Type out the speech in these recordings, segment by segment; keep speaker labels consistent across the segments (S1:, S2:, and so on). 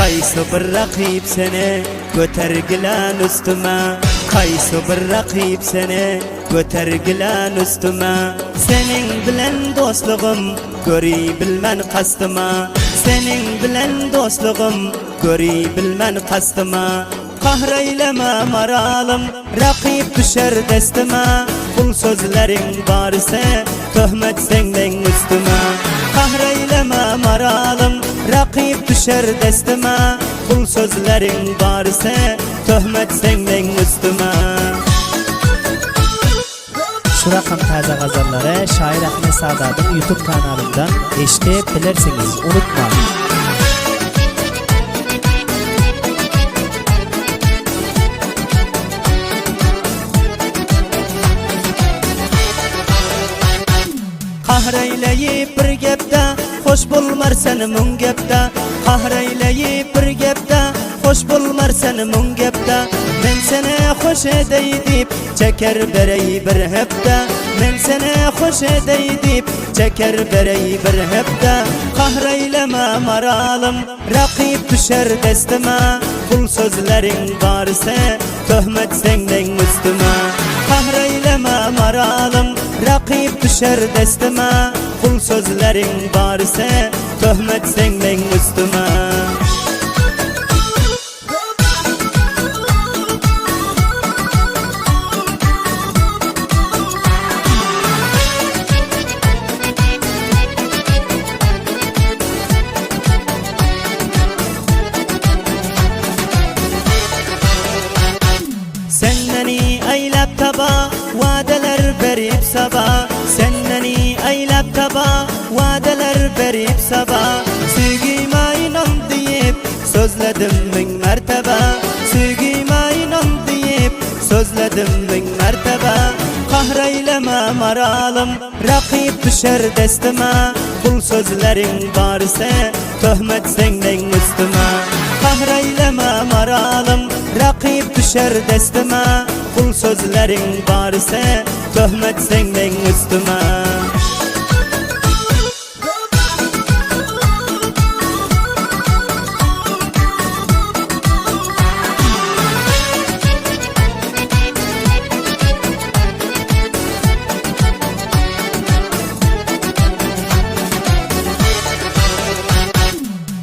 S1: Kaysı bir rakip seni götergilen üstüme, kaysı bir rakip seni götergilen üstüme. Senin bilen dostluğum göri bilmen kastıma, senin bilen dostluğum göri bilmen kastıma. Kahreyleme maralım, rakip düşer destime. Kul sözlerin varse töhmet senden üstüme. Kahreyleme maralım, rakip düşer destime. Kul sözlerin varse töhmet senden üstüme.
S2: Şu rakam taze gazalları Şair Ahmet Sadat'ın YouTube kanalından eşitebilirsiniz. Unutma.
S1: Kahreyleyip bir gepte hoş bulmar seni mun gepte. Kahreyleyip bir gepte hoş bulmar seni mun gepte. Men seni hoş edey dip çeker berey bir hepte. Men seni hoş edey dip çeker berey bir hepte. Kahreyleme maralım, rakip düşer destime. Kul sözlerin varsa töhmet senden üstüme. Kahreyleme maralım, rakip düşer destime. Kul sözlerin varsa töhmet senden üstüme. Senneni eylep taba, vadeler verip sabah. Senneni eylep taba, vadeler verip sabah. Sevgime inan deyip sözledim bin mertebe. Sevgime inan deyip sözledim bin mertebe. Kahreyleme maralım, rakip düşer destime. Kul sözlerin varsa töhmet senden üstüme. Kahreyleme maralım, rakip düşer destime. Kul sözlerin varsa töhmet senden üstüme.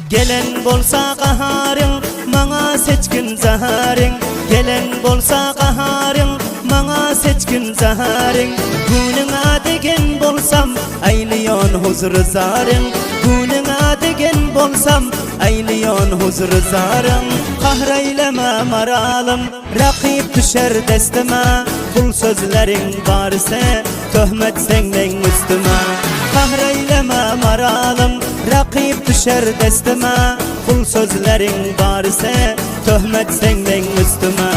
S1: Gelen bolsa qaharın, mana seçkin zaharın. Gelen bolsa qaharın, mana seçkin zaharın. Gününe degen bolsam, ayliyon huzur zarın. Gününe degen bolsam, ayliyon huzur zarın. Kahreyleme maralım, rakip düşer destime. Kul sözlerin varsa töhmet senden üstüme. Kahreyleme maralım, rakip düşer destime. Kul sözlerin varsa töhmet senden üstüme.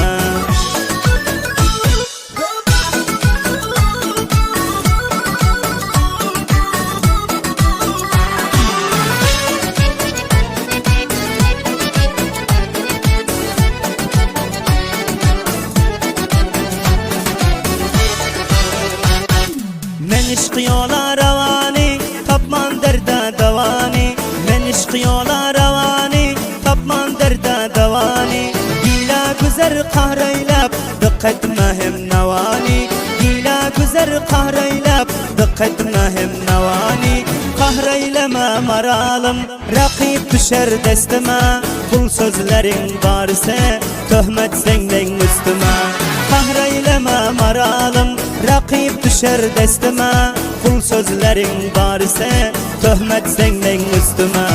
S1: Men işkiyola ravani, tapman derde davani. Men işkiyola ravani, tapman derde davani. Gila güzer kahreylep, dikkat mehem navani. Gila güzer kahreylep, dikkat mehem navani. Kahreyleme maralım, rakip düşer destime. Kul sözlerin varsa töhmet senden üstüme. Kahreyleme maralım, rakip düşer destime. Kul sözlerin varsa töhmet senden üstüme.